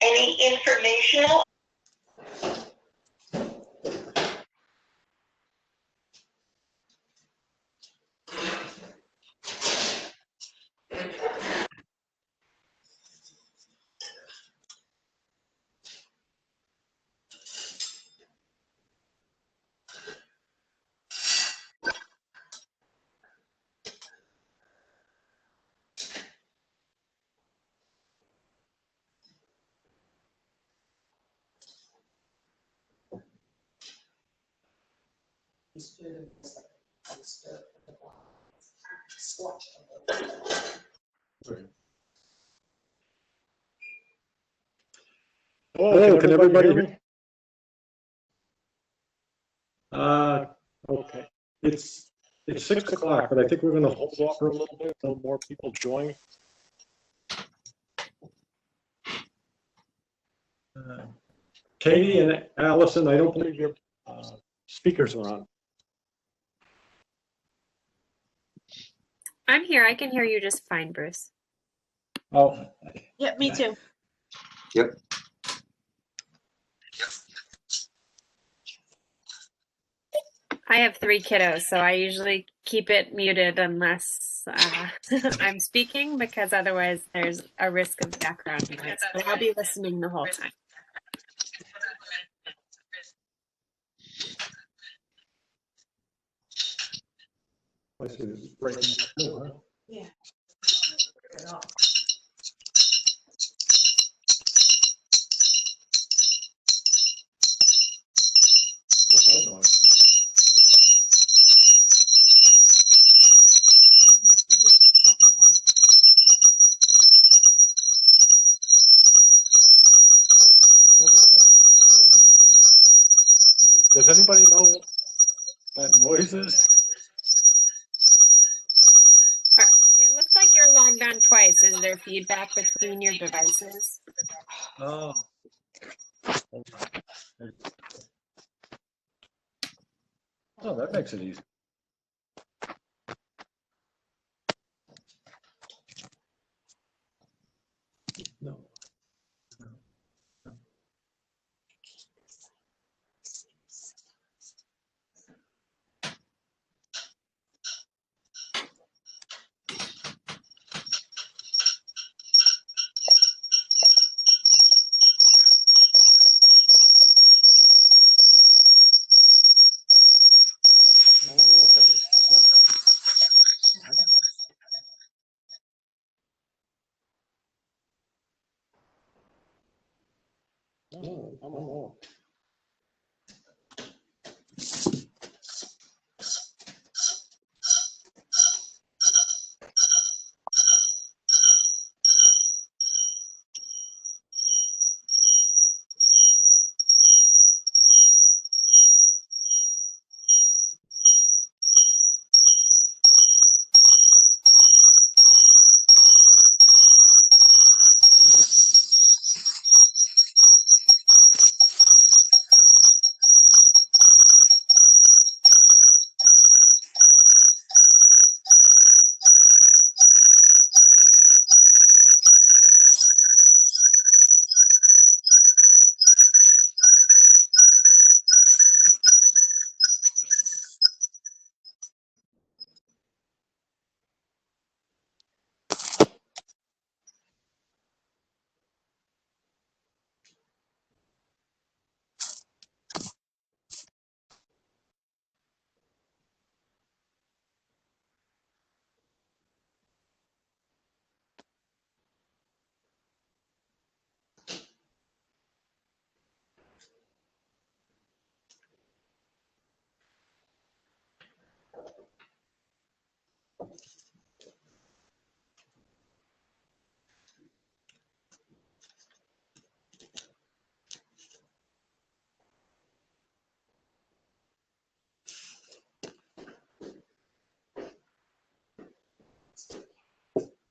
Any informational? Hello, can everybody hear me? Okay. It's 6 o'clock, but I think we're going to hold off for a little bit until more people join. Katie and Allison, I don't believe your speakers are on. I'm here. I can hear you just fine, Bruce. Oh. Yep, me too. Yep. I have 3 kiddos, so I usually keep it muted unless I'm speaking, because otherwise there's a risk of background noise. But I'll be listening the whole time. I see this is breaking too, huh? Yeah. What's that noise? What is that? Does anybody know what that noise is? It looks like you're logged on twice. Is there feedback between your devices? Oh. Oh, that makes it easy. No. I don't know what that is. No, I'm on.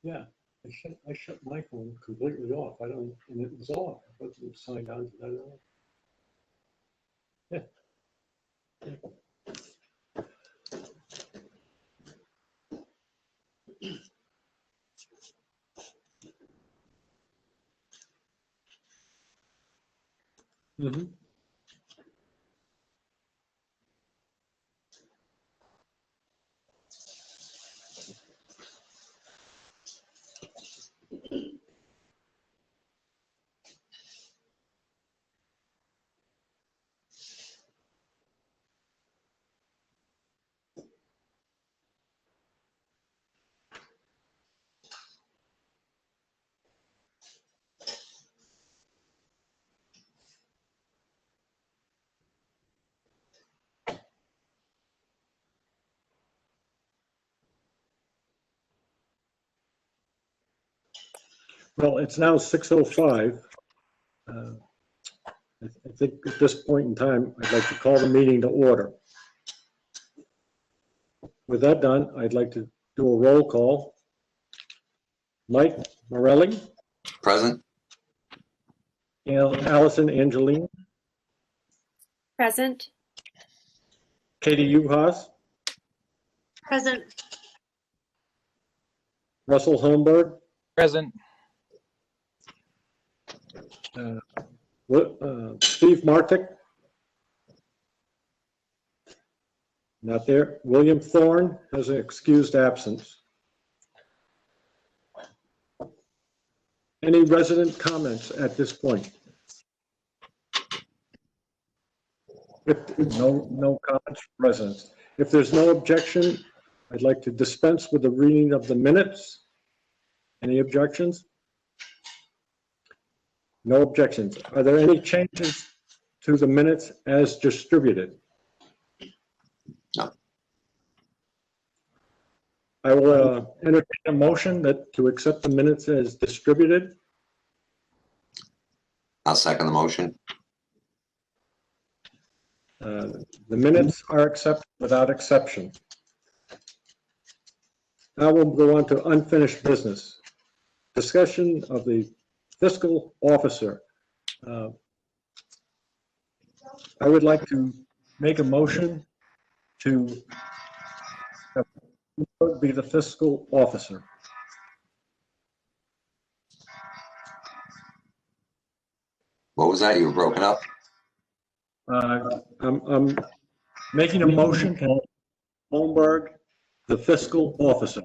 Yeah, I shut my phone completely off. I don't, and it was off. I wasn't signed on to that at all. Yeah. Mhm. Well, it's now 6:05. I think at this point in time, I'd like to call the meeting to order. With that done, I'd like to do a roll call. Mike Morelli, Present. Allison Angeline, Present. Katie Uhas, Present. Russell Holmberg, Present. Steve Martik, not there. William Thorne has an excused absence. Any resident comments at this point? No comments from residents. If there's no objection, I'd like to dispense with the reading of the minutes. Any objections? No objections. Are there any changes to the minutes as distributed? No. I will entertain a motion to accept the minutes as distributed. I'll second the motion. The minutes are accepted without exception. Now we'll go on to unfinished business. Discussion of the fiscal officer. I would like to make a motion to be the fiscal officer. What was that? You were broken up? I'm making a motion to Holmberg, the fiscal officer.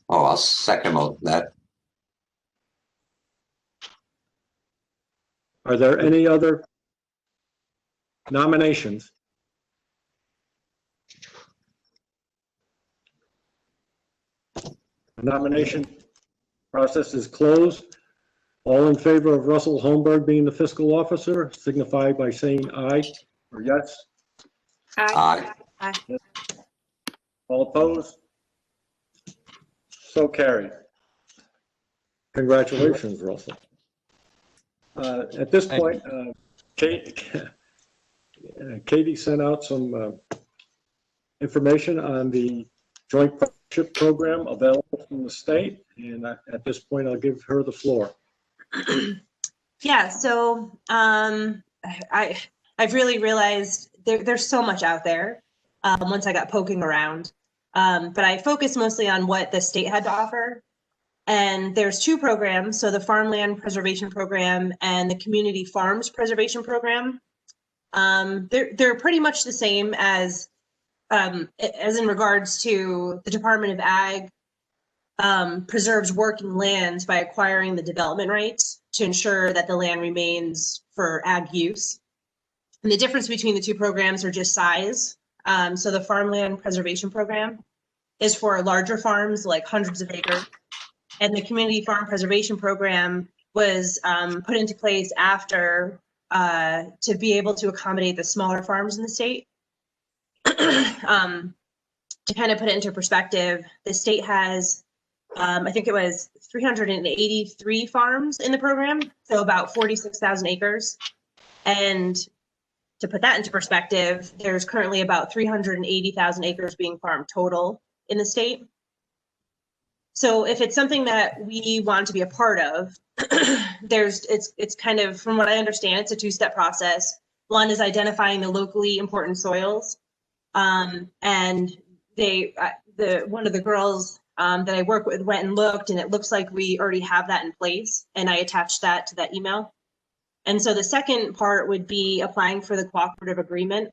Oh, I'll second that. Are there any other nominations? The nomination process is closed. All in favor of Russell Holmberg being the fiscal officer, signify by saying aye or yes. Aye. Aye. All opposed? So carried. Congratulations, Russell. At this point, Katie sent out some information on the joint partnership program available from the state, and at this point, I'll give her the floor. Yeah, so I've really realized there's so much out there once I got poking around, but I focused mostly on what the state had to offer. And there's two programs, so the Farmland Preservation Program and the Community Farms Preservation Program. They're pretty much the same as in regards to the Department of Ag preserves working lands by acquiring the development rights to ensure that the land remains for ag use. And the difference between the two programs are just size. So the Farmland Preservation Program is for larger farms, like hundreds of acres. And the Community Farm Preservation Program was put into place after to be able to accommodate the smaller farms in the state. To kind of put it into perspective, the state has, I think it was 383 farms in the program, so about 46,000 acres. And to put that into perspective, there's currently about 380,000 acres being farmed total in the state. So if it's something that we want to be a part of, it's kind of, from what I understand, it's a two-step process. One is identifying the locally important soils, and one of the girls that I work with went and looked, and it looks like we already have that in place, and I attached that to that email. And so the second part would be applying for the cooperative agreement.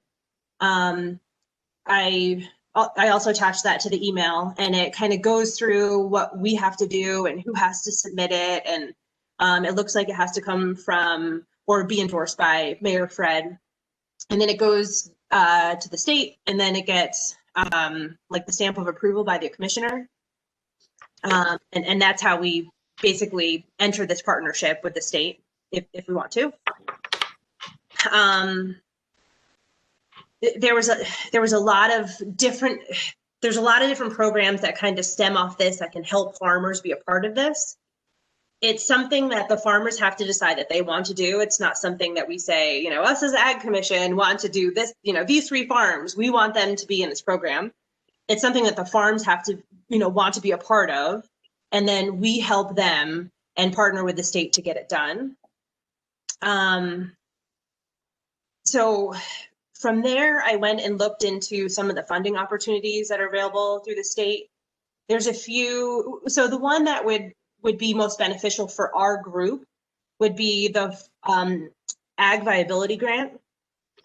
I also attached that to the email, and it kind of goes through what we have to do and who has to submit it. And it looks like it has to come from or be endorsed by Mayor Fred. And then it goes to the state, and then it gets like the stamp of approval by the commissioner. And that's how we basically enter this partnership with the state if we want to. There's a lot of different programs that kind of stem off this that can help farmers be a part of this. It's something that the farmers have to decide that they want to do. It's not something that we say, you know, us as Ag Commission want to do this, you know, these 3 farms, we want them to be in this program. It's something that the farms have to, you know, want to be a part of. And then we help them and partner with the state to get it done. So from there, I went and looked into some of the funding opportunities that are available through the state. There's a few. So the one that would be most beneficial for our group would be the Ag Viability Grant.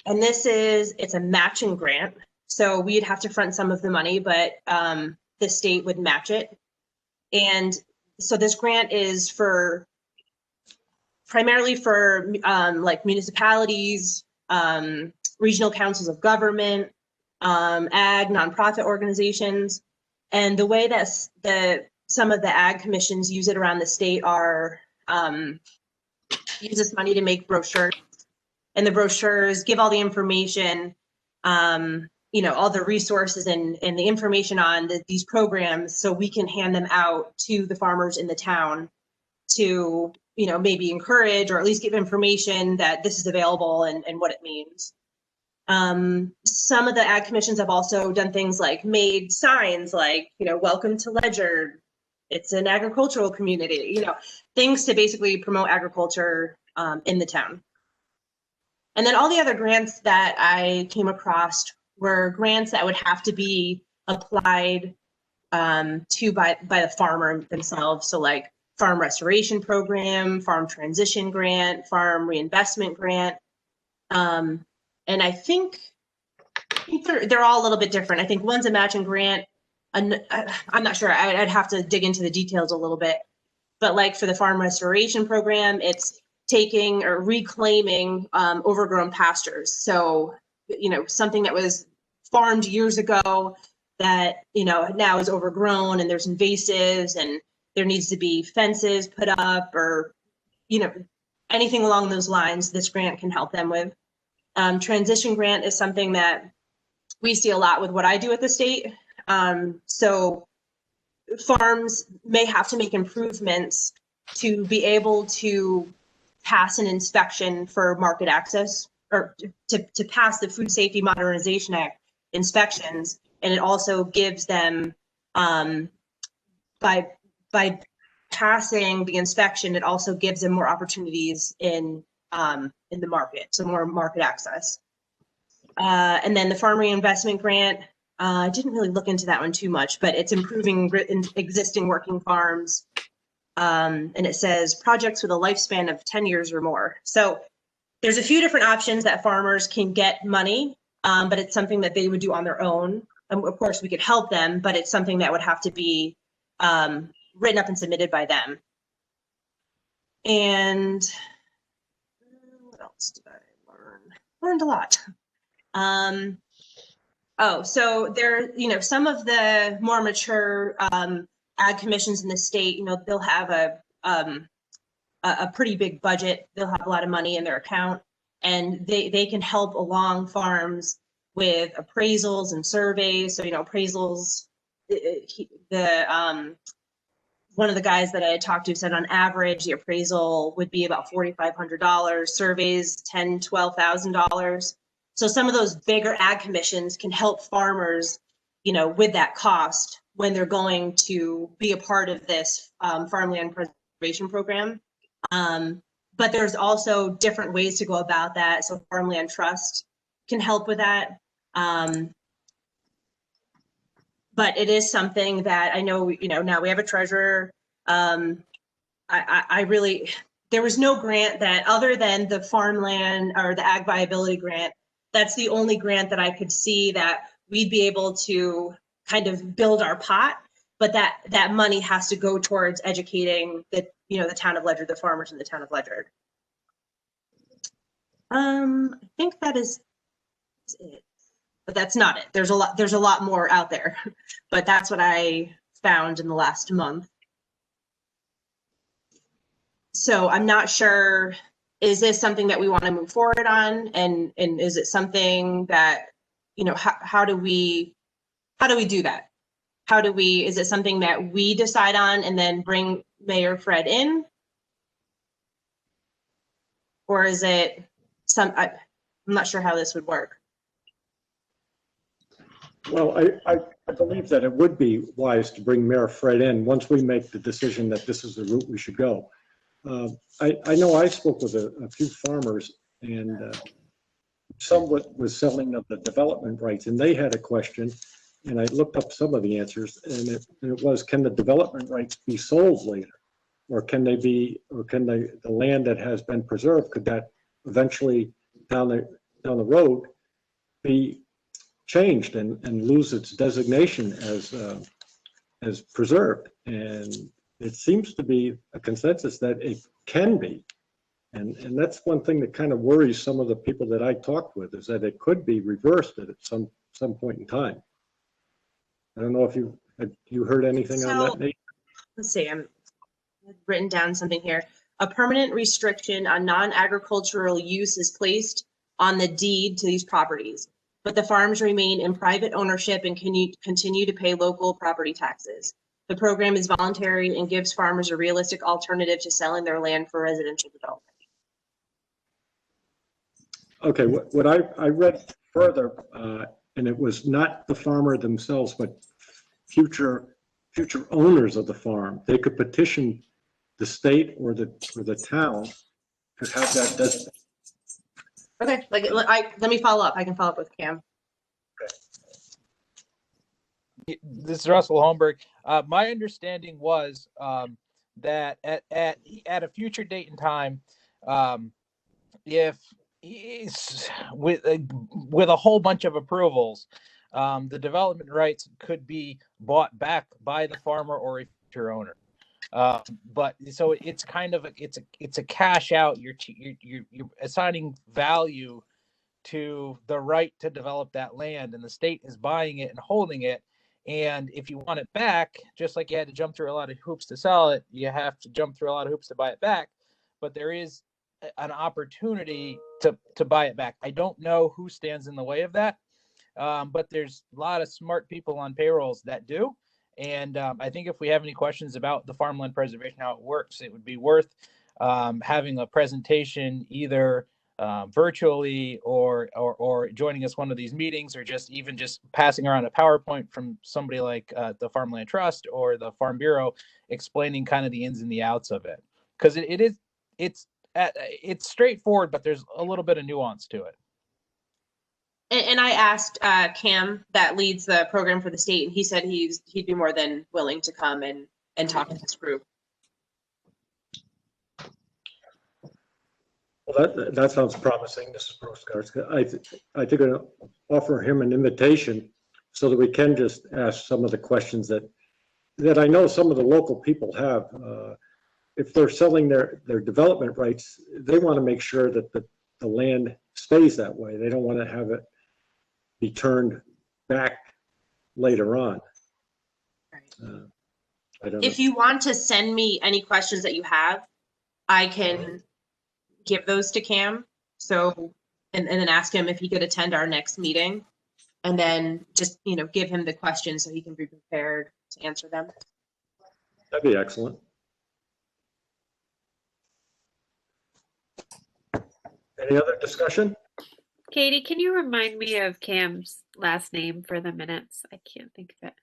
And it's a matching grant. So we'd have to front some of the money, but the state would match it. And so this grant is primarily for like municipalities, regional councils of government, ag nonprofit organizations. And the way that some of the ag commissions use it around the state are use this money to make brochures. And the brochures give all the information, you know, all the resources and the information on these programs, so we can hand them out to the farmers in the town to, you know, maybe encourage or at least give information that this is available and what it means. Some of the ag commissions have also done things like made signs like, you know, welcome to Ledger. It's an agricultural community, you know, things to basically promote agriculture in the town. And then all the other grants that I came across were grants that would have to be applied to by the farmer themselves. So like farm restoration program, farm transition grant, farm reinvestment grant. And I think they're all a little bit different. I think one's a matching grant. I'm not sure. I'd have to dig into the details a little bit. But like for the farm restoration program, it's taking or reclaiming overgrown pastures. So, you know, something that was farmed years ago that, you know, now is overgrown and there's invasives and there needs to be fences put up or, you know, anything along those lines, this grant can help them with. Transition grant is something that we see a lot with what I do at the state. So farms may have to make improvements to be able to pass an inspection for market access or to pass the Food Safety Modernization Act inspections. And it also gives them, by passing the inspection, it also gives them more opportunities in the market, so more market access. And then the farm reinvestment grant, I didn't really look into that one too much, but it's improving existing working farms. And it says projects with a lifespan of 10 years or more. So there's a few different options that farmers can get money, but it's something that they would do on their own. And of course, we could help them, but it's something that would have to be written up and submitted by them. And what else did I learn? Learned a lot. Oh, so there, you know, some of the more mature ag commissions in the state, you know, they'll have a pretty big budget. They'll have a lot of money in their account, and they can help along farms with appraisals and surveys. So, you know, appraisals, one of the guys that I had talked to said on average, the appraisal would be about $4,500, surveys $10,000, $12,000. So some of those bigger ag commissions can help farmers, you know, with that cost when they're going to be a part of this farmland preservation program. But there's also different ways to go about that. So Farmland Trust can help with that. But it is something that I know, you know, now we have a treasurer. I really, there was no grant that, other than the farmland or the ag viability grant, that's the only grant that I could see that we'd be able to kind of build our pot, but that money has to go towards educating the town of Ledyard, the farmers in the town of Ledyard. I think that is it, but that's not it. There's a lot more out there, but that's what I found in the last month. So I'm not sure, is this something that we want to move forward on? And is it something that, how do we do that? Is it something that we decide on and then bring Mayor Fred in? Or is it I'm not sure how this would work. Well, I believe that it would be wise to bring Mayor Fred in once we make the decision that this is the route we should go. I know I spoke with a few farmers, and some was selling of the development rights, and they had a question, and I looked up some of the answers, and it was, can the development rights be sold later? Or can the land that has been preserved, could that eventually down the road be changed and lose its designation as preserved? And it seems to be a consensus that it can be. And that's one thing that kind of worries some of the people that I talked with, is that it could be reversed at some point in time. I don't know if you heard anything on that, Nate? Let's see, I've written down something here. A permanent restriction on non-agricultural use is placed on the deed to these properties, but the farms remain in private ownership and continue to pay local property taxes. The program is voluntary and gives farmers a realistic alternative to selling their land for residential development. Okay, what I read further, and it was not the farmer themselves, but future owners of the farm. They could petition the state or the town to have that designated. Okay, let me follow up. I can follow up with Cam. This is Russell Holmberg. My understanding was that at a future date and time, if with a whole bunch of approvals, the development rights could be bought back by the farmer or a future owner. But so it's kind of it's a cash out. You're assigning value to the right to develop that land, and the state is buying it and holding it. And if you want it back, just like you had to jump through a lot of hoops to sell it, you have to jump through a lot of hoops to buy it back. But there is an opportunity to buy it back. I don't know who stands in the way of that, but there's a lot of smart people on payrolls that do. And I think if we have any questions about the farmland preservation, how it works, it would be worth having a presentation either virtually or joining us one of these meetings, or just passing around a PowerPoint from somebody like the Farmland Trust or the Farm Bureau, explaining kind of the ins and the outs of it. Because it's straightforward, but there's a little bit of nuance to it. And I asked Cam, that leads the program for the state, and he said he'd be more than willing to come and talk to this group. Well, that sounds promising. This is Bruce Garza. I think I'll offer him an invitation so that we can just ask some of the questions that I know some of the local people have. If they're selling their development rights, they want to make sure that the land stays that way. They don't want to have it be turned back later on. Right. I don't If know. you want to send me any questions that you have, I can give those to Cam. So, and then ask him if he could attend our next meeting, and then just, give him the questions so he can be prepared to answer them. That'd be excellent. Any other discussion? Katie, can you remind me of Cam's last name for the minutes? I can't think of it.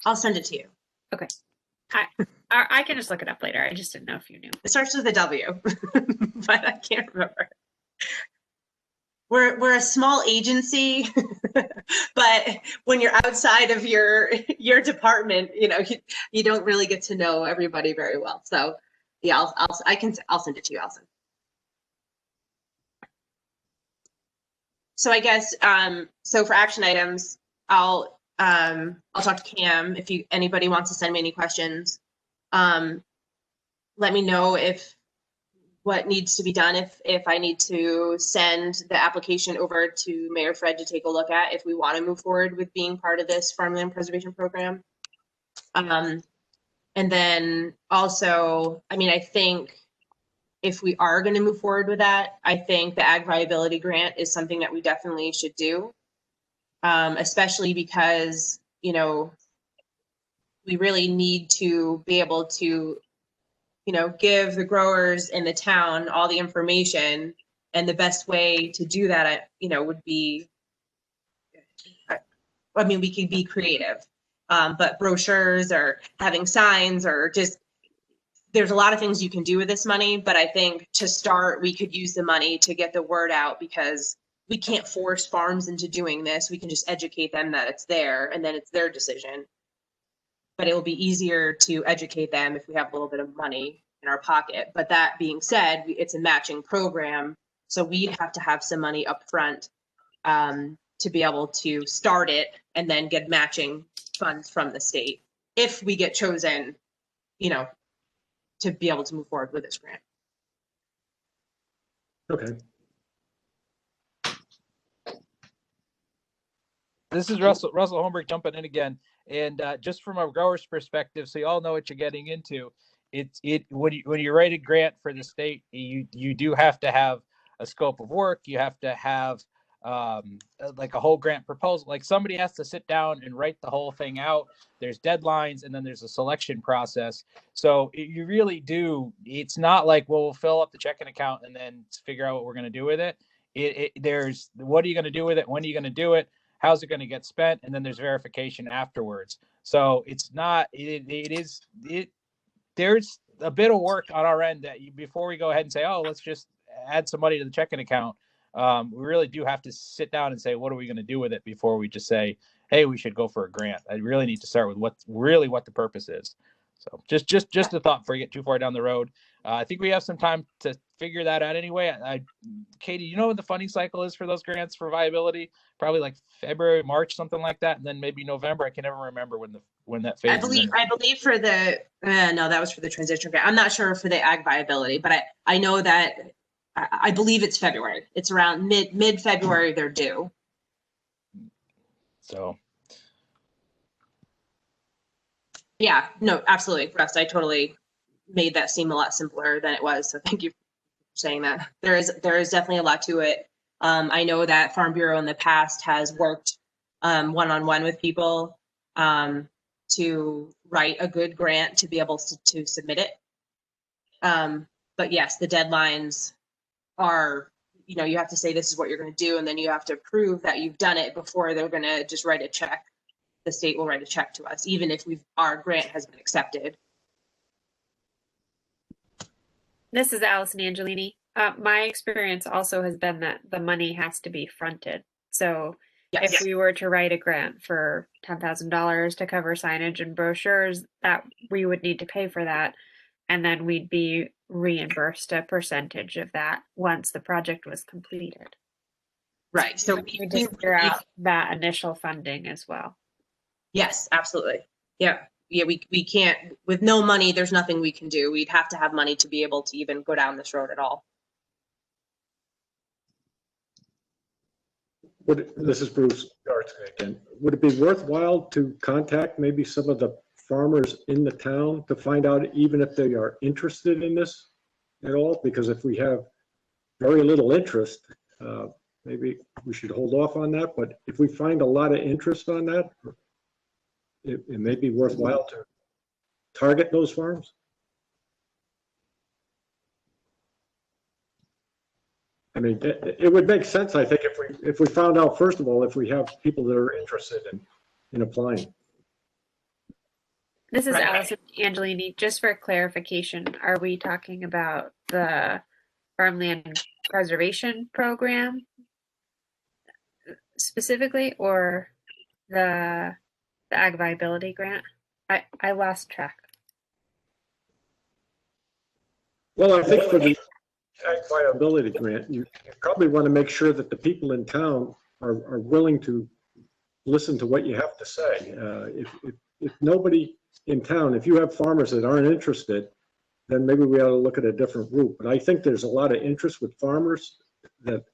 I'll send it to you. Okay. I can just look it up later. I just didn't know if you knew. It starts with a W, but I can't remember. We're a small agency, but when you're outside of your department, you don't really get to know everybody very well. So Yeah, I'll send it to you, Allison. So I guess, so for action items, I'll talk to Cam if anybody wants to send me any questions. Let me know what needs to be done, if I need to send the application over to Mayor Fred to take a look at if we want to move forward with being part of this farmland preservation program. And then also, I mean, I think if we are going to move forward with that, I think the ag viability grant is something that we definitely should do, especially because, you know, we really need to be able to, you know, give the growers in the town all the information, and the best way to do that, you know, would be, I mean, we could be creative, but brochures or having signs or just, there's a lot of things you can do with this money, but I think to start, we could use the money to get the word out, because we can't force farms into doing this. We can just educate them that it's there, and then it's their decision. But it will be easier to educate them if we have a little bit of money in our pocket. But that being said, it's a matching program, so we'd have to have some money up front to be able to start it and then get matching funds from the state if we get chosen, you know, to be able to move forward with this grant. Okay. This is Russell Holmberg jumping in again. And just from a grower's perspective, so you all know what you're getting into. When you write a grant for the state, you do have to have a scope of work. You have to have like a whole grant proposal. Like somebody has to sit down and write the whole thing out. There's deadlines, and then there's a selection process. So you really do. It's not like, well, we'll fill up the checking account and then figure out what we're going to do with it. There's what are you going to do with it? When are you going to do it? How's it going to get spent? And then there's verification afterwards. So it's not, there's a bit of work on our end that before we go ahead and say, oh, let's just add some money to the checking account. We really do have to sit down and say, what are we going to do with it before we just say, hey, we should go for a grant. I really need to start with what the purpose is. So just a thought before you get too far down the road. I think we have some time to figure that out anyway. Katie, you know what the funding cycle is for those grants for viability? Probably like February, March, something like that, and then maybe November. I can never remember when that phase. I believe for the no, that was for the transition grant. I'm not sure for the ag viability, but I know that I believe it's February. It's around mid February they're due. So. Yeah, no, absolutely, Russ. I totally made that seem a lot simpler than it was. So thank you for saying that. There is definitely a lot to it. I know that Farm Bureau in the past has worked one-on-one with people to write a good grant to be able to submit it. But yes, the deadlines are, you know, you have to say this is what you're going to do, and then you have to prove that you've done it before they're going to just write a check. The state will write a check to us, even if our grant has been accepted. This is Allison Angelini. My experience also has been that the money has to be fronted. So Yes. if we were to write a grant for $10,000 to cover signage and brochures, that we would need to pay for that. And then we'd be reimbursed a percentage of that once the project was completed. Right. So we just figure out that initial funding as well. Yes, absolutely. Yeah. Yeah, we can't, with no money, there's nothing we can do. We'd have to have money to be able to even go down this road at all. This is Bruce Gartz again. Would it be worthwhile to contact maybe some of the farmers in the town to find out even if they are interested in this at all? Because if we have very little interest, maybe we should hold off on that. But if we find a lot of interest on that, it may be worthwhile to target those farms. I mean, it would make sense, I think, if we found out, first of all, if we have people that are interested in applying. This is Allison Angelini. Just for clarification, are we talking about the Farmland Preservation Program specifically, or the Ag Viability Grant? I lost track. Well, I think for the ag viability grant, you probably want to make sure that the people in town are willing to listen to what you have to say. If nobody in town, if you have farmers that aren't interested, then maybe we ought to look at a different route. But I think there's a lot of interest with farmers that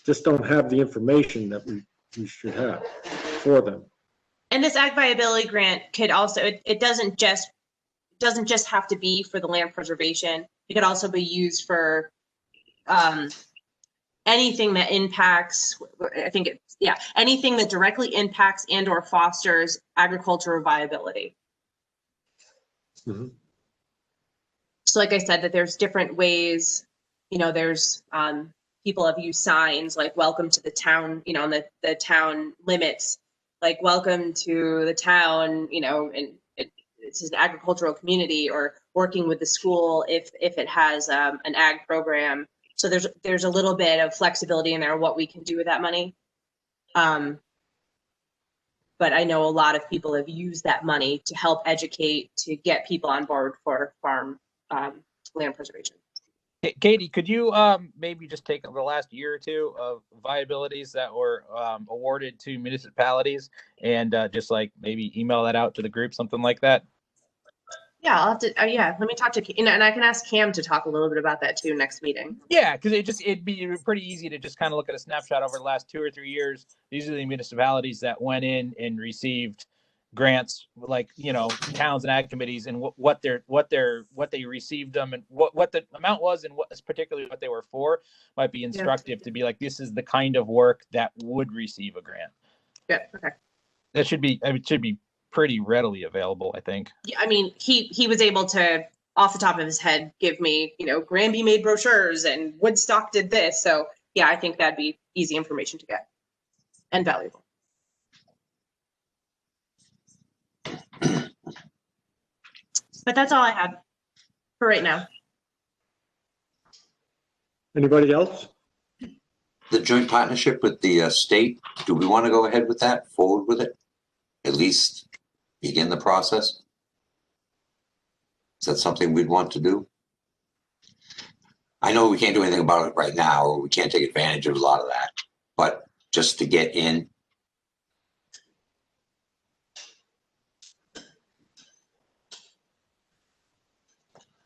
just don't have the information that we should have for them. And this ag viability grant could also, it doesn't just have to be for the land preservation. It could also be used for anything that impacts, I think it's, yeah, anything that directly impacts and or fosters agricultural viability. Mm-hmm. So like I said, that there's different ways, you know, there's people have used signs like welcome to the town, you know, on the town limits, like welcome to the town, you know, and it's an agricultural community, or working with the school if it has an ag program. So there's a little bit of flexibility in there what we can do with that money. But I know a lot of people have used that money to help educate, to get people on board for farm land preservation. Katie, could you maybe just take the last year or two of viabilities that were awarded to municipalities and just like maybe email that out to the group, something like that? Yeah, I'll have to, yeah, let me talk to, and I can ask Cam to talk a little bit about that too next meeting. Yeah, because it'd be pretty easy to just kind of look at a snapshot over the last 2 or 3 years. These are the municipalities that went in and received grants, like, you know, towns and ag committees, and what they received them, and what the amount was, and what particularly what they were for. Might be instructive to be like, this is the kind of work that would receive a grant. Yeah, okay. That should be, I mean, it should be pretty readily available, I think. Yeah, I mean, he was able to, off the top of his head, give me, you know, Granby made brochures and Woodstock did this. So yeah, I think that'd be easy information to get and valuable. But that's all I have for right now. Anybody else? The joint partnership with the state, do we want to go ahead with that, forward with it? At least begin the process? Is that something we'd want to do? I know we can't do anything about it right now, or we can't take advantage of a lot of that, but just to get in.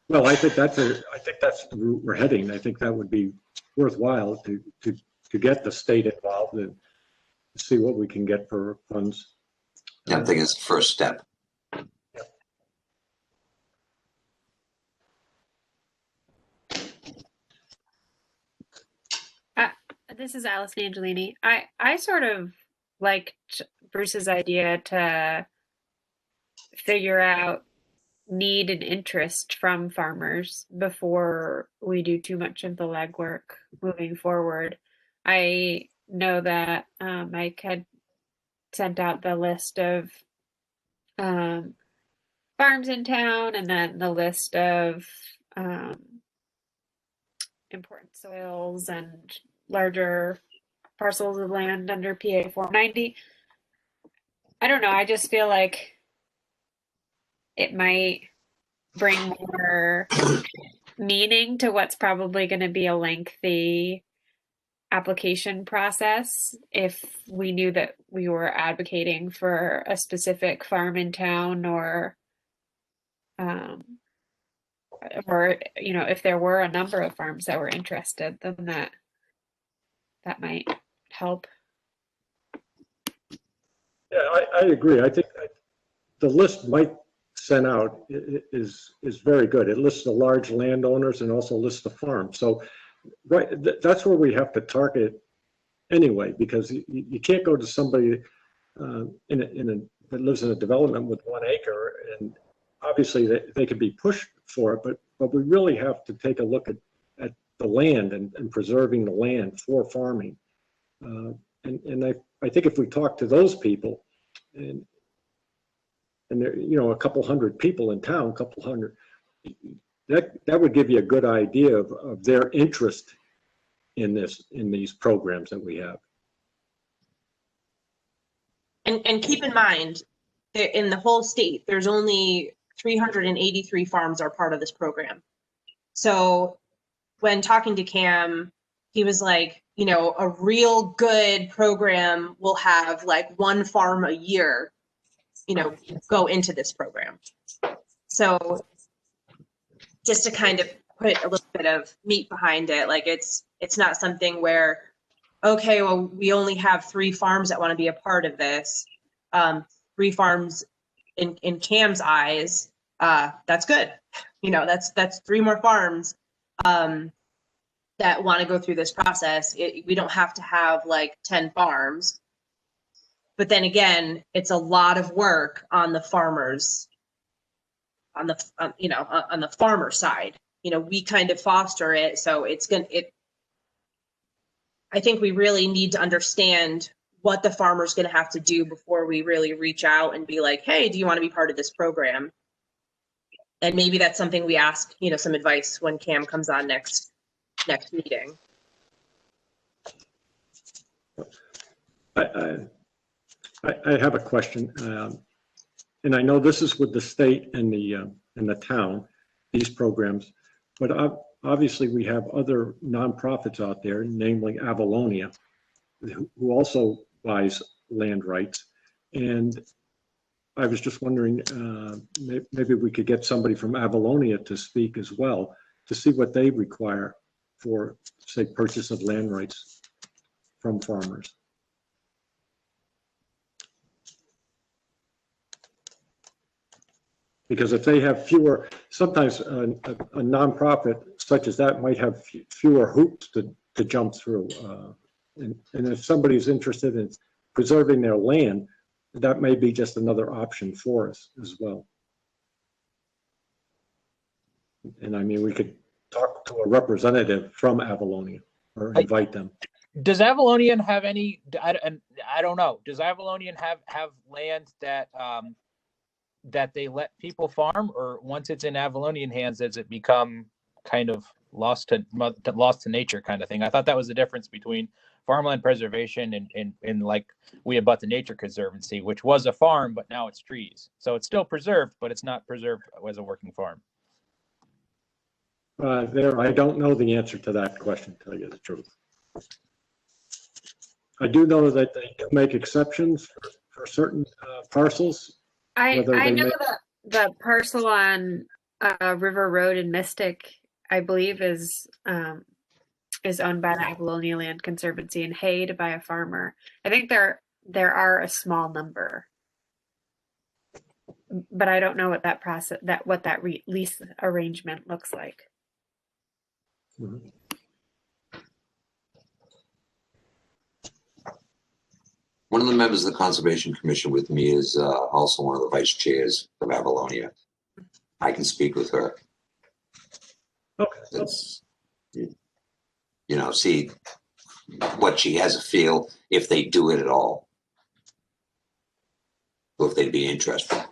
Well, I think that's the route we're heading. I think that would be worthwhile to get the state involved and see what we can get for funds. I think it's the first step. This is Allison Angelini. I sort of liked Bruce's idea to figure out need and interest from farmers before we do too much of the legwork moving forward. I know that Mike had sent out the list of farms in town, and then the list of important soils and larger parcels of land under PA 490. I don't know, I just feel like it might bring more meaning to what's probably going to be a lengthy application process if we knew that we were advocating for a specific farm in town, or you know, if there were a number of farms that were interested, then that might help. Yeah, I agree. I think the list Mike sent out is very good. It lists the large landowners and also lists the farms. So right, that's where we have to target anyway, because you can't go to somebody that lives in a development with 1 acre, and obviously they could be pushed for it, but we really have to take a look at the land and preserving the land for farming. And I think if we talk to those people, and there, you know, a couple hundred people in town, a couple hundred, that would give you a good idea of their interest in these programs that we have. And keep in mind that in the whole state, there's only 383 farms are part of this program. So when talking to Cam, he was like, you know, a real good program will have like one farm a year, you know, go into this program. So just to kind of put a little bit of meat behind it, like it's not something where, okay, well, we only have 3 farms that want to be a part of this. 3 farms in Cam's eyes, that's good. You know, that's 3 more farms that want to go through this process. We don't have to have like 10 farms. But then again, it's a lot of work on the farmers, on the farmer side. You know, we kind of foster it, so I think we really need to understand what the farmer's going to have to do before we really reach out and be like, hey, do you want to be part of this program? And maybe that's something we ask, you know, some advice when Cam comes on next meeting. I have a question, and I know this is with the state and the town, these programs, but obviously we have other nonprofits out there, namely Avalonia, who also buys land rights. And I was just wondering, maybe we could get somebody from Avalonia to speak as well, to see what they require for, say, purchase of land rights from farmers. Because if they have fewer, sometimes a nonprofit such as that might have fewer hoops to jump through. And if somebody's interested in preserving their land, that may be just another option for us as well. And I mean, we could talk to a representative from Avalonia or invite them. Does Avalonian have any, I don't know, does Avalonian have land that that they let people farm, or once it's in Avalonian hands, does it become kind of lost to nature kind of thing? I thought that was the difference between farmland preservation and like we abut the Nature Conservancy, which was a farm, but now it's trees. So it's still preserved, but it's not preserved as a working farm. I don't know the answer to that question, to tell you the truth. I do know that they do make exceptions for certain parcels. I know the parcel on River Road in Mystic, I believe, is owned by the Avalonia Land Conservancy and hayed by a farmer. I think there are a small number, but I don't know what that process, what that lease arrangement looks like. Mm-hmm. One of the members of the Conservation Commission with me is also one of the vice chairs of Avalonia. I can speak with her. Okay. It's, you know, see what she has a feel if they do it at all, or if they'd be interested.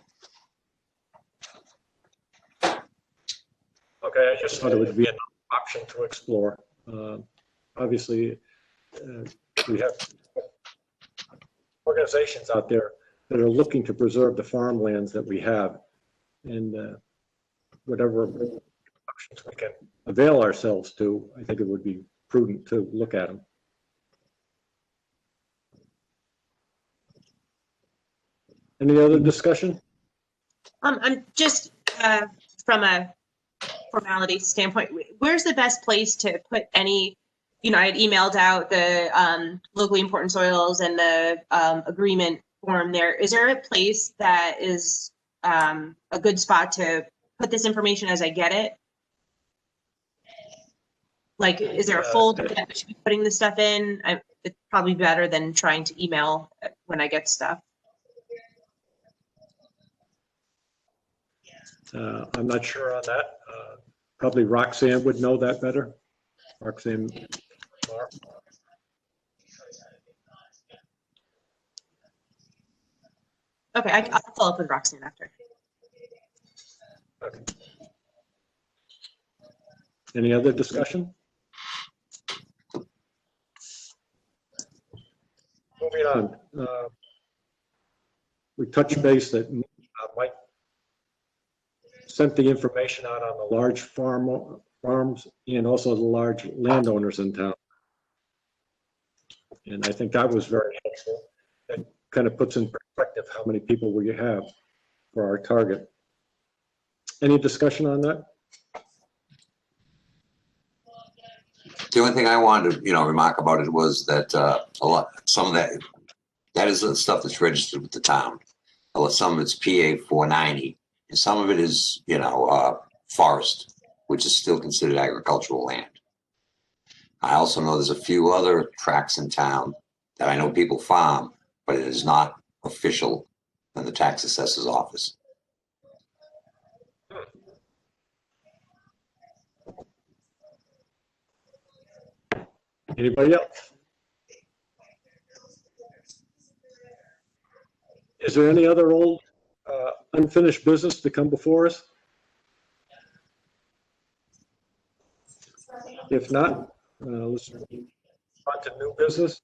Okay, I just thought it would be an option to explore. Obviously, we have organizations out there that are looking to preserve the farmlands that we have, and whatever options we can avail ourselves to, I think it would be prudent to look at them. Any other discussion? I'm just from a formality standpoint, where's the best place to put any, you know, I had emailed out the locally important soils and the agreement form there. Is there a place that is a good spot to put this information as I get it? Like, is there a folder that I should be putting this stuff in? It's probably better than trying to email when I get stuff. I'm not sure on that. Probably Roxanne would know that better. Roxanne. Okay, I'll follow up with Roxanne after. Okay. Any other discussion? Moving on. We touched base that Mike sent the information out on the large farm farms and also the large landowners in town. And I think that was very helpful. It kind of puts in perspective how many people we have for our target. Any discussion on that? The only thing I wanted to, remark about it was that some of that is the stuff that's registered with the town. Some of it's PA 490, and some of it is, forest, which is still considered agricultural land. I also know there's a few other tracts in town that I know people farm, but it is not official in the tax assessor's office. Anybody else? Is there any other old unfinished business to come before us? If not, let's move on to new business.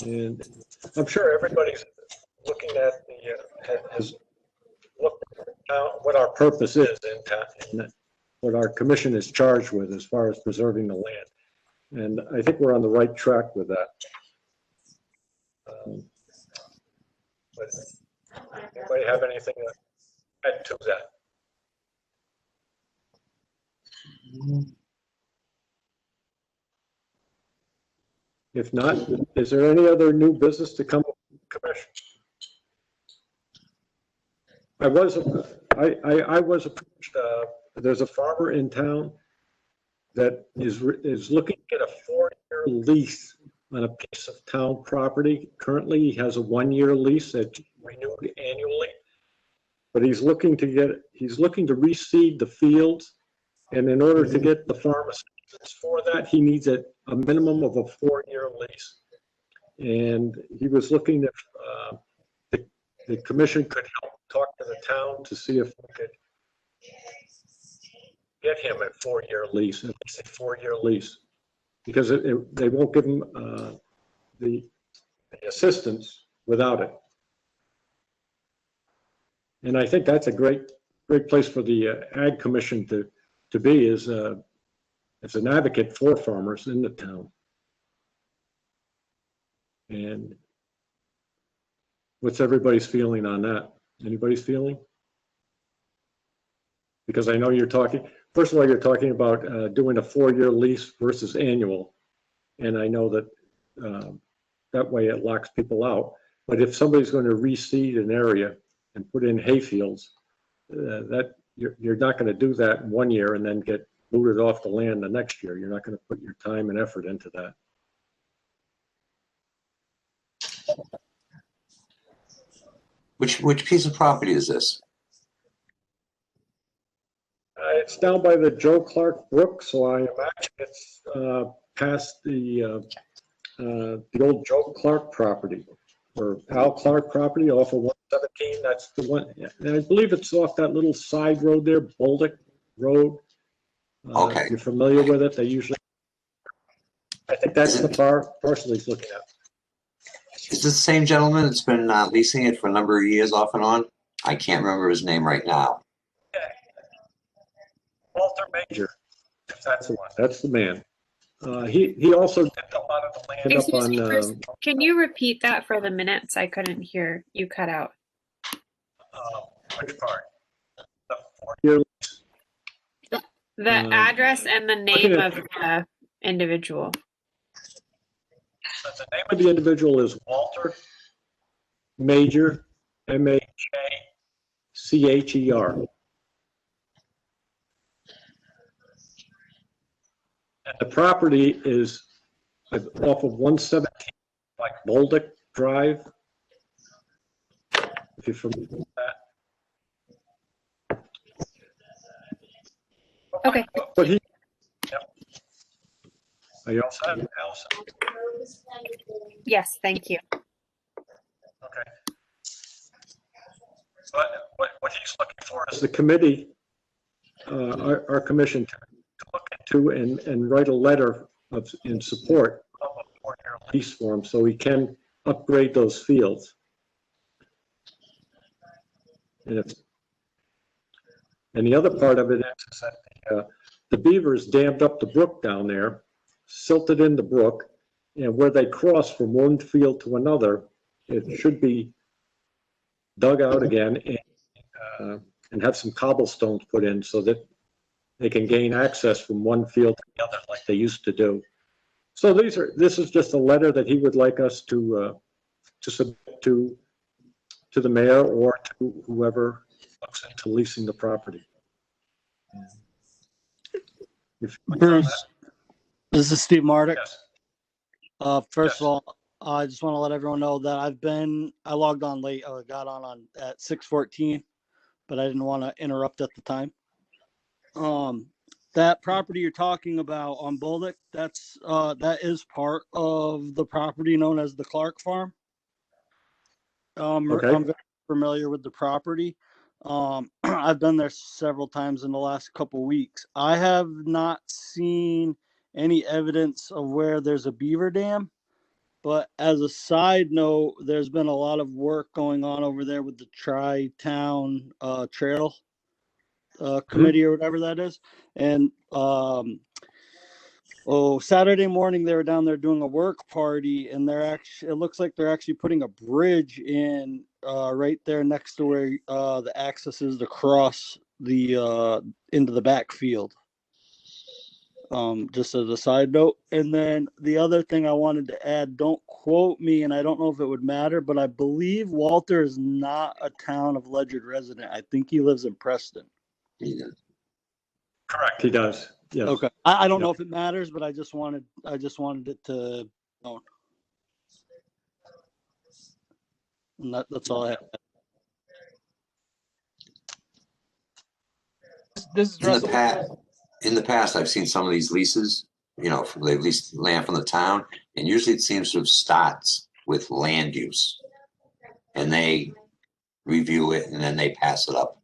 And I'm sure everybody's looking at has looked at what our purpose is in town, and what our commission is charged with as far as preserving the land. And I think we're on the right track with that. But anybody have anything to add to that? If not, is there any other new business to come up with the commission? I was approached. There's a farmer in town that is looking to get a 4-year lease on a piece of town property. Currently, he has a 1-year lease that's renewed annually, but he's looking to reseed the fields, and in order to get the farm assistance for that, he needs a minimum of a 4-year lease. And he was looking if the commission could help talk to the town to see if we could get him a 4-year lease, at least a 4-year lease, because they won't give him the assistance without it. And I think that's a great place for the Ag Commission to be, as an advocate for farmers in the town. And what's everybody's feeling on that? Anybody's feeling? Because I know you're talking, first of all, you're talking about doing a 4-year lease versus annual. And I know that that way it locks people out. But if somebody's going to reseed an area and put in hay fields, that you're not going to do that in 1 year and then get booted off the land the next year. You're not going to put your time and effort into that. Which piece of property is this? It's down by the Joe Clark Brook, so I imagine it's past the old Joe Clark property, or Al Clark property off of 117. That's the one, and I believe it's off that little side road there, Boldick Road. Okay. If you're familiar with it, they usually, I think that's the parcel he's looking at. Is this the same gentleman that's been leasing it for a number of years off and on? I can't remember his name right now. Yeah. Walter Major, if that's the one. That's the man. He also did a lot of the land Excuse up me, on. Bruce, can you repeat that for the minutes? I couldn't hear. You cut out. Which part? The 4-year lease. The address and the name of the individual. The name of the individual is Walter Major, Majcher. And the property is off of 117, like Boldick Drive. If you're familiar with that. Okay. But he, yep. Are you all set, Allison? Yes, thank you. Okay. But what he's looking for is the committee, our commission, to look into and write a letter in support of a 4-year lease for him, so he can upgrade those fields. And the other part of it is that the beavers dammed up the brook down there, silted in the brook, and where they cross from one field to another, it should be dug out again and have some cobblestones put in so that they can gain access from one field to the other like they used to do. So this is just a letter that he would like us to submit to the mayor or to whoever looks into leasing the property. Bruce, this is Steve Mardick. Yes. First of all, I just want to let everyone know that I logged on late. I got on at 6:14, but I didn't want to interrupt at the time. That property you're talking about on Bolduc, that is part of the property known as the Clark Farm. Okay. I'm very familiar with the property. I've been there several times in the last couple weeks. I have not seen any evidence of where there's a beaver dam, but as a side note, there's been a lot of work going on over there with the Tri-Town Trail Committee or whatever that is. And Saturday morning they were down there doing a work party, and it looks like they're actually putting a bridge in right there next to where the access is to cross the into the backfield. Just as a side note. And then the other thing I wanted to add, don't quote me, and I don't know if it would matter, but I believe Walter is not a Town of Ledyard resident. I think he lives in Preston. Correct, he does. Yes. Okay. I don't know if it matters, but I just wanted it to know. And that's all I have. This is Russell. In the past, I've seen some of these leases, they've leased land from the town, and usually it seems to have starts with land use. And they review it and then they pass it up.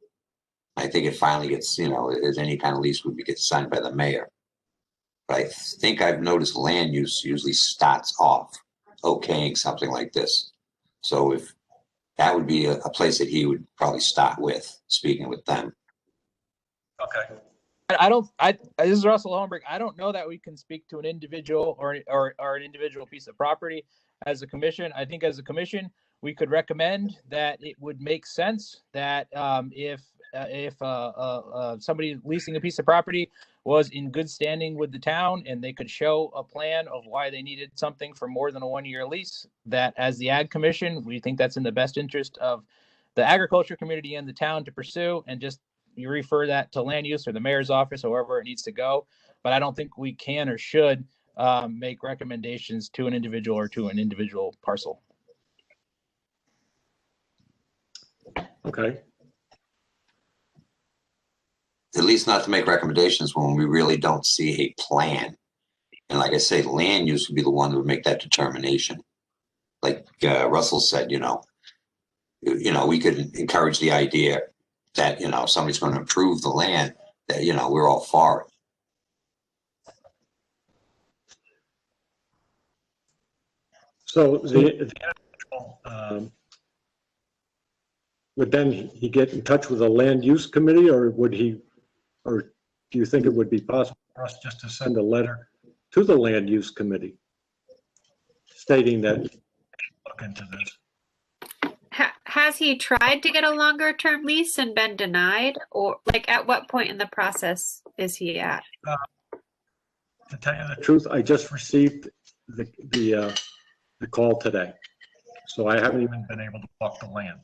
I think it finally gets, as any kind of lease would get signed by the mayor. But I think I've noticed land use usually starts off okaying something like this. So if that would be a place that he would probably start with, speaking with them. Okay. This is Russell Holmberg. I don't know that we can speak to an individual or an individual piece of property as a commission. I think as a commission, we could recommend that it would make sense that if somebody leasing a piece of property was in good standing with the town and they could show a plan of why they needed something for more than a 1-year lease, that as the Ag Commission, we think that's in the best interest of the agriculture community and the town to pursue, and just you refer that to land use or the mayor's office or wherever it needs to go. But I don't think we can or should make recommendations to an individual or to an individual parcel. Okay. At least not to make recommendations when we really don't see a plan. And like I say, land use would be the one that would make that determination. Like Russell said, we could encourage the idea that, somebody's going to improve the land, that, we're all for it. So the would then he get in touch with the land use committee, or do you think it would be possible for us just to send a letter to the land use committee stating that look into this? Has he tried to get a longer term lease and been denied, or at what point in the process is he at? To tell you the truth, I just received the call today, so I haven't even been able to walk the land.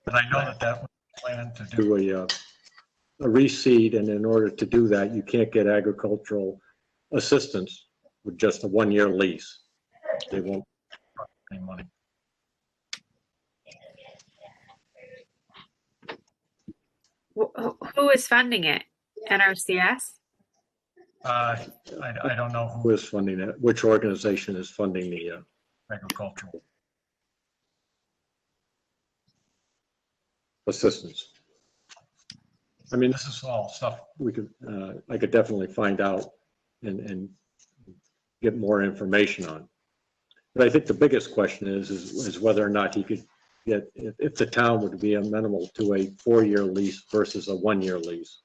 But I know that was the plan to do a reseed, and in order to do that, you can't get agricultural assistance with just a 1-year lease. They won't pay money. Who is funding it? NRCS? I don't know who is funding it, which organization is funding the agricultural assistance. I mean, this is all stuff I could definitely find out and get more information on. But I think the biggest question is whether or not he could get, if the town would be amenable to a 4-year lease versus a 1-year lease.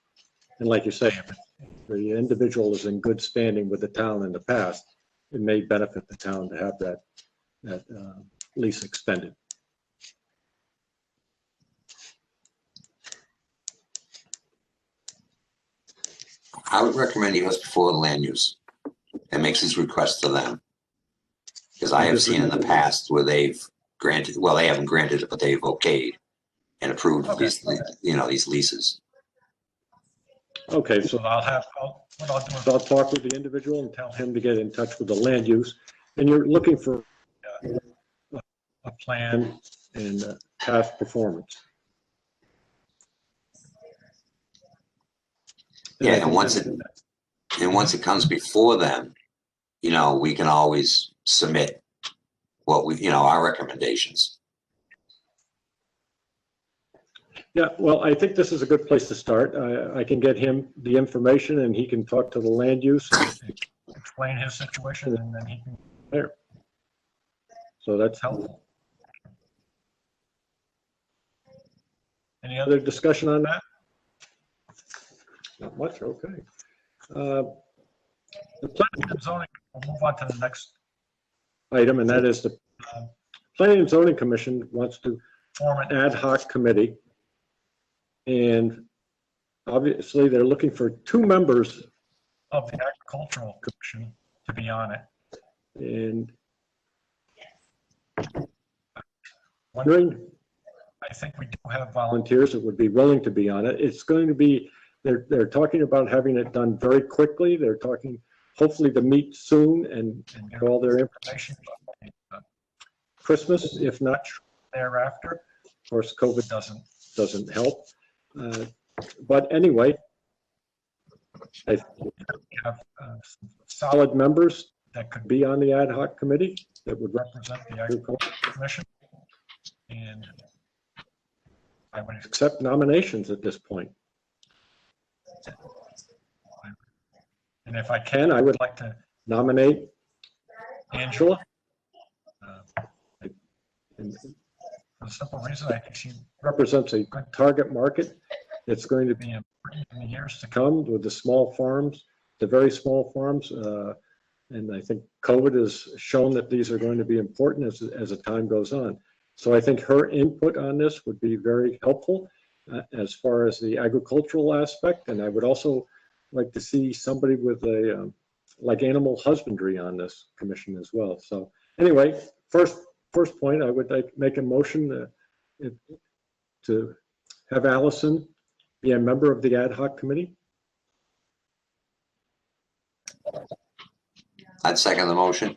And like you say, if the individual is in good standing with the town in the past, it may benefit the town to have that lease extended. I would recommend he goes before the land use and makes his request to them. Because I have seen in the past where they've granted, well, they haven't granted it, but they've okayed and approved these, these leases. Okay, so what I'll do is I'll talk with the individual and tell him to get in touch with the land use. And you're looking for a plan and past performance. Yeah, and once it comes before them, we can always submit what we, our recommendations. Yeah, well, I think this is a good place to start. I can get him the information and he can talk to the land use, and explain his situation, and then he can there. So that's helpful. Any other discussion on that? Not much, okay. The planning and zoning, we'll move on to the next item, and that is the Planning and Zoning Commission wants to form an ad hoc committee. And obviously they're looking for 2 members of the Agricultural Commission to be on it. And wondering, I think we do have volunteers that would be willing to be on it. It's going to be, they're talking about having it done very quickly. They're talking hopefully to meet soon and get all their information by Christmas, if not thereafter. Of course, COVID doesn't help. But anyway, I think we have solid members that could be on the ad hoc committee that would represent the Agricultural Commission. And I would accept nominations at this point. And if I can, I would like to nominate Angela. For the simple reason, I think she represents a good target market. It's going to be important in the years to come with the small farms, the very small farms. And I think COVID has shown that these are going to be important as the time goes on. So I think her input on this would be very helpful as far as the agricultural aspect. And I would also like to see somebody with a, like animal husbandry on this commission as well. So anyway, first point, I would like make a motion to have Allison be a member of the ad hoc committee. I'd second the motion.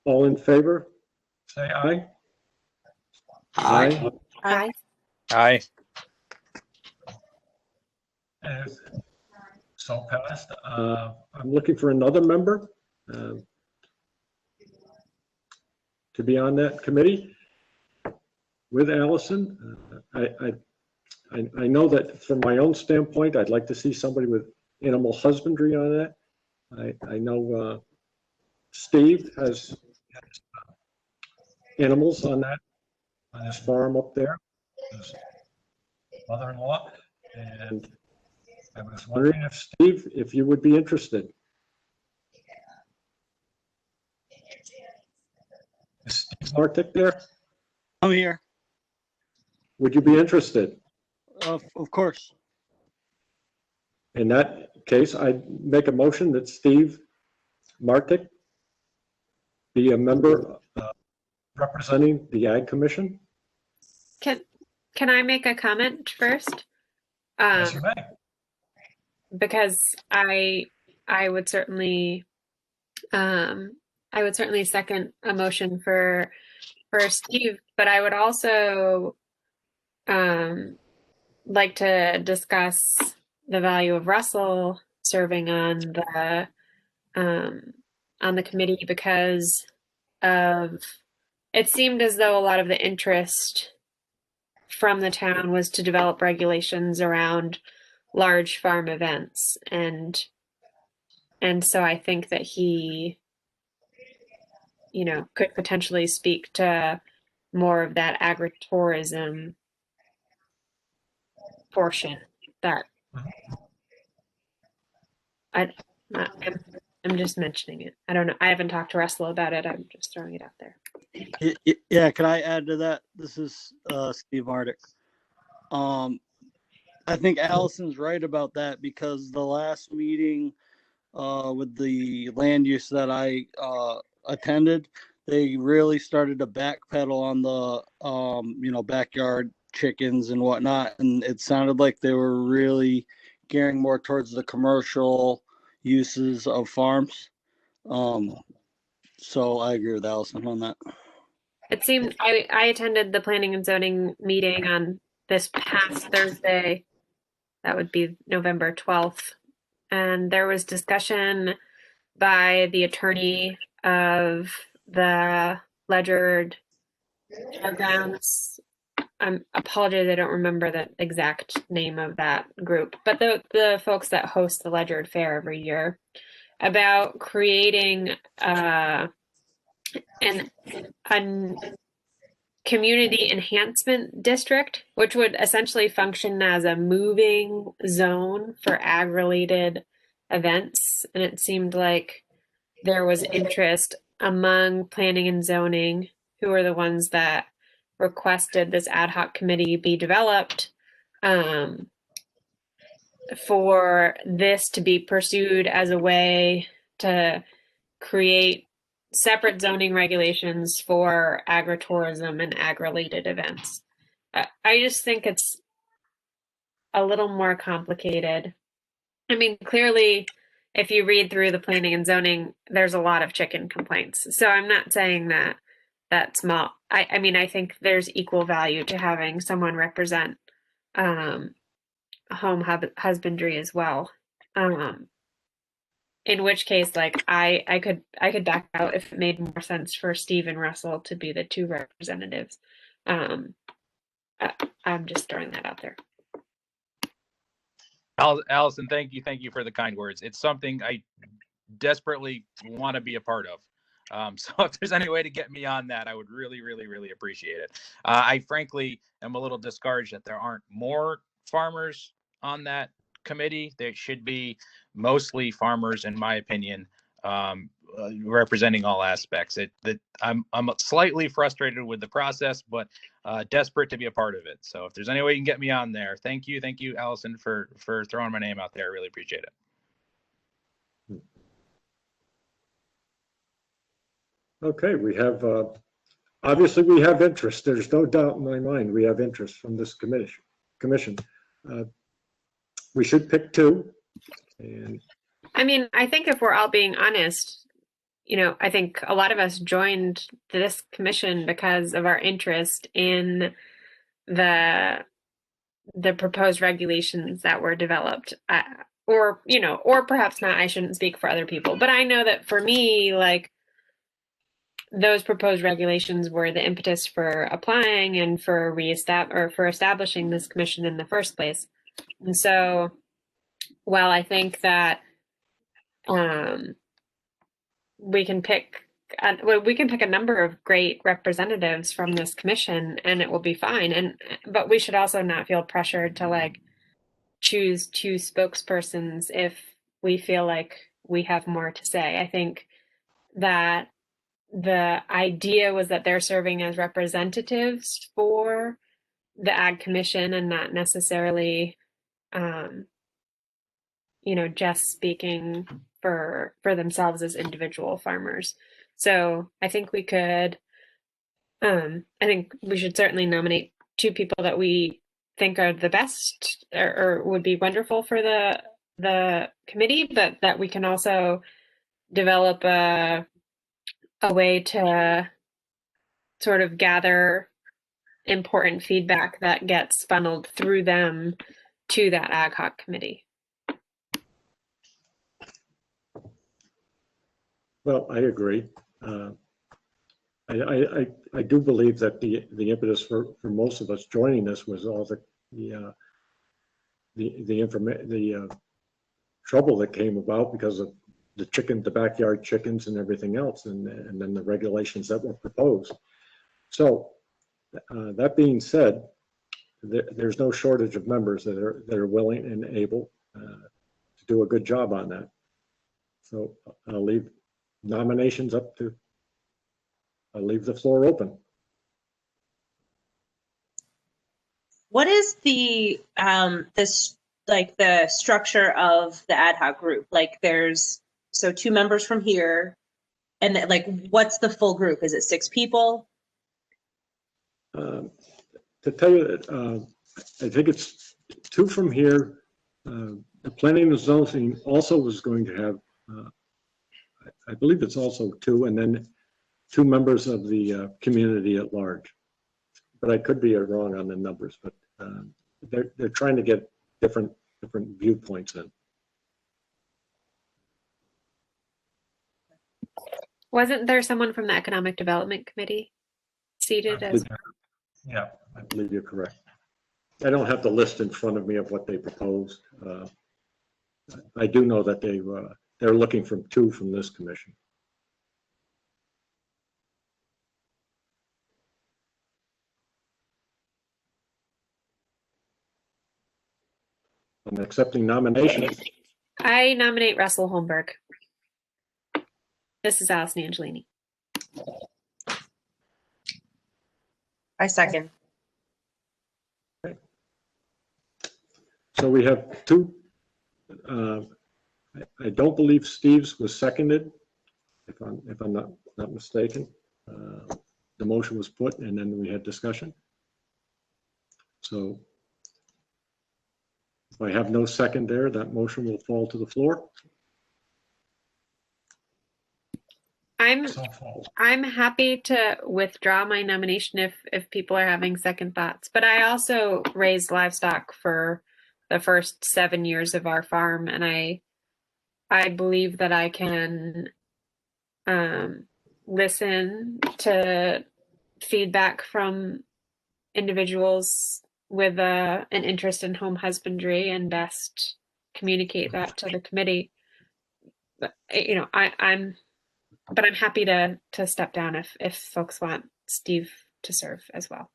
All in favor, say aye. Aye. Aye. Aye. So passed. I'm looking for another member to be on that committee with Allison. I know that from my own standpoint, I'd like to see somebody with animal husbandry on that. I know Steve has animals on his farm up there, his mother-in-law, and I was wondering if Steve, if you would be interested. Is Steve Martik there? I'm here. Would you be interested? Of course. In that case, I'd make a motion that Steve Martik be a member representing the Ag Commission. Can I make a comment first? Yes, you may. Because I would certainly second a motion for Steve, but I would also like to discuss the value of Russell serving on the committee, because it seemed as though a lot of the interest from the town was to develop regulations around large farm events, and so I think that he, could potentially speak to more of that agritourism portion that I'm just mentioning it. I don't know. I haven't talked to Russell about it. I'm just throwing it out there. Yeah, can I add to that? This is Steve Arctic. I think Allison's right about that, because the last meeting with the land use that I attended, they really started to backpedal on the backyard chickens and whatnot, and it sounded like they were really gearing more towards the commercial uses of farms. So I agree with Allison on that. It seemed I attended the planning and zoning meeting on this past Thursday. That would be November 12th. And there was discussion by the attorney of the Ledgered Fairgrounds. I apologize, I don't remember the exact name of that group, but the folks that host the Ledgered Fair every year, about creating a community enhancement district, which would essentially function as a moving zone for ag-related events. And it seemed like there was interest among planning and zoning, who are the ones that requested this ad hoc committee be developed, for this to be pursued as a way to create separate zoning regulations for agritourism and ag-related events. I just think it's a little more complicated. I mean, clearly, if you read through the planning and zoning, there's a lot of chicken complaints. So I'm not saying that that's small. I mean, I think there's equal value to having someone represent home husbandry as well. In which case, like I could back out if it made more sense for Steve and Russell to be the two representatives. I'm just throwing that out there. Allison, thank you for the kind words. It's something I desperately want to be a part of. So if there's any way to get me on that, I would really, really, really appreciate it. I frankly am a little discouraged that there aren't more farmers on that committee. There should be mostly farmers, in my opinion, representing all aspects. I'm slightly frustrated with the process, but desperate to be a part of it. So if there's any way you can get me on there, thank you, Allison, for throwing my name out there. I really appreciate it. Okay, we have, obviously we have interest. There's no doubt in my mind we have interest from this commission. We should pick two. And I mean, I think if we're all being honest, I think a lot of us joined this commission because of our interest in the proposed regulations that were developed. Or perhaps not, I shouldn't speak for other people, but I know that for me, like, those proposed regulations were the impetus for applying and for establishing this commission in the first place. And so, while I think that we can pick a number of great representatives from this commission, and it will be fine. But we should also not feel pressured to like choose two spokespersons if we feel like we have more to say. I think that the idea was that they're serving as representatives for the Ag Commission and not necessarily, just speaking for themselves as individual farmers. So I think we could, I think we should certainly nominate two people that we think are the best or would be wonderful for the committee, but that we can also develop a way to sort of gather important feedback that gets funneled through them to that ad hoc committee. well, I agree. I do believe that the impetus for most of us joining this was all the trouble that came about because of the backyard chickens and everything else, and then the regulations that were proposed. So that being said, there's no shortage of members that are willing and able to do a good job on that. So I'll leave nominations up to, I'll leave the floor open. What is the this like the structure of the ad hoc group? Like there's so 2 members from here, and like what's the full group? Is it 6 people? To tell you that, I think it's 2 from here. The planning and zoning also was going to have, I believe it's also 2, and then 2 members of the community at large. But I could be wrong on the numbers, but they're trying to get different viewpoints in. Wasn't there someone from the Economic Development Committee seated as well? Yeah, I believe you're correct. I don't have the list in front of me of what they proposed. I do know that they're looking for 2 from this commission. I'm accepting nominations. I nominate Russell Holmberg. This is Allison Angelini. I second. So we have 2. I don't believe Steve's was seconded, if I'm not mistaken. The motion was put, and then we had discussion. So if I have no second there, that motion will fall to the floor. I'm happy to withdraw my nomination if people are having second thoughts. But I also raised livestock for the first 7 years of our farm, and I believe that I can listen to feedback from individuals with an interest in home husbandry and best communicate that to the committee. But, you know, I'm happy to step down if folks want Steve to serve as well.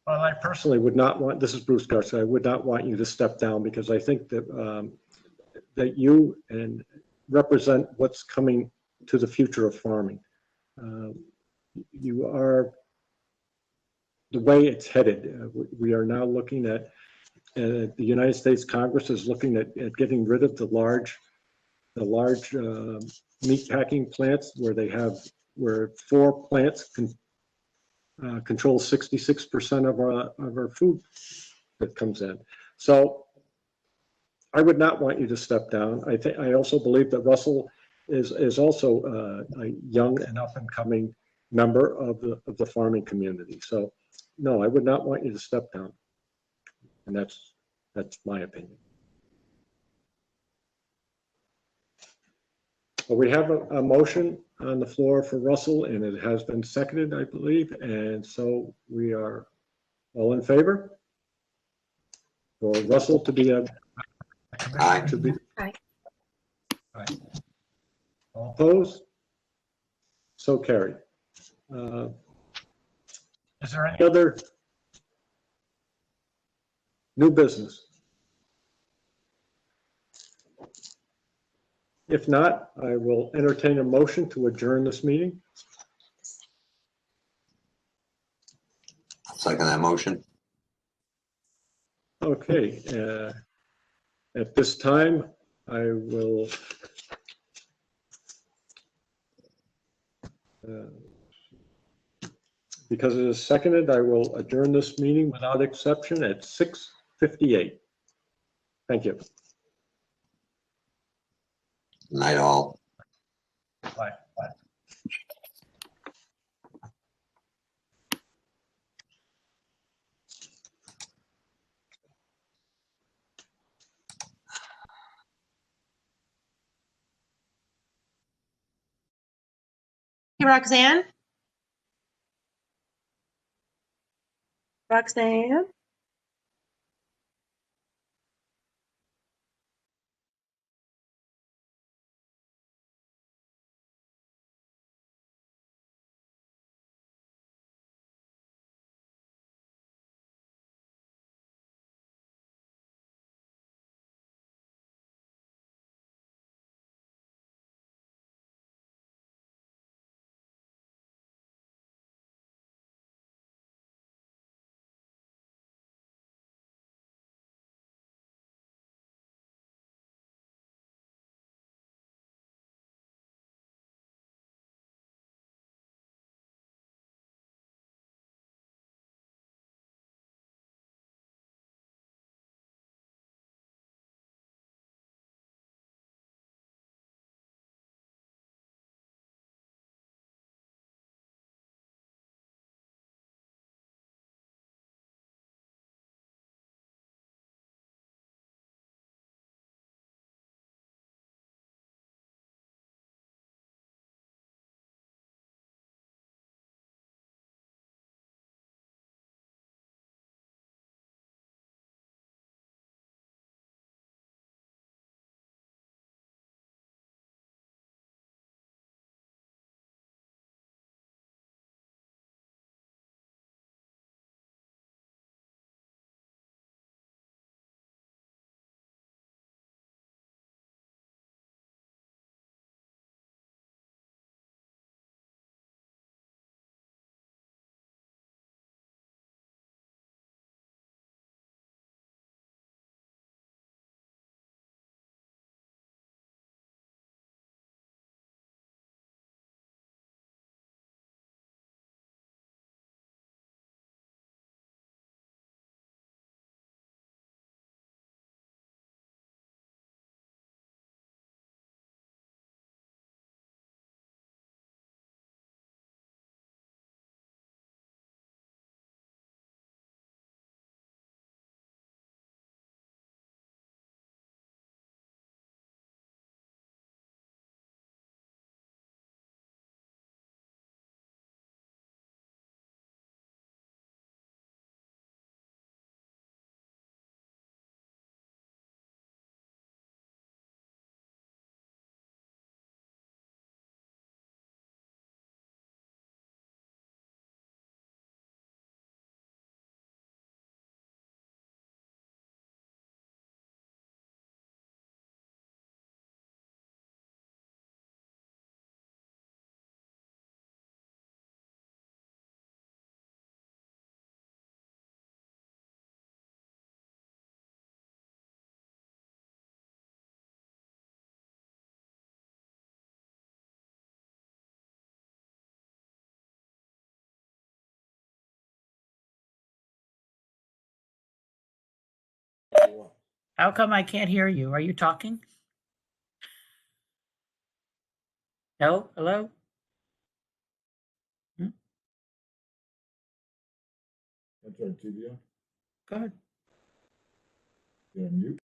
Well, I personally would not want, this is Bruce Garcia, I would not want you to step down, because I think that that you and represent what's coming to the future of farming. You are the way it's headed. We are now looking at, the United States Congress is looking at getting rid of the large meat packing plants where 4 plants control 66% of our food that comes in. So I would not want you to step down. I also believe that Russell is also a young and up and coming member of the farming community. So no, I would not want you to step down. And that's my opinion. Well, we have a motion on the floor for Russell, and it has been seconded, I believe. And so we are all in favor for Russell to be a Aye. Aye. Aye. All opposed? So carried. Is there any other new business? If not, I will entertain a motion to adjourn this meeting. I'll second that motion. Okay. At this time, I will because it is seconded, I will adjourn this meeting without exception at 6:58. Thank you. Night all. Bye. Bye. Hey, Roxanne? Roxanne? How come I can't hear you? Are you talking? No? Hello? I'll turn TV on. Good. You're on mute.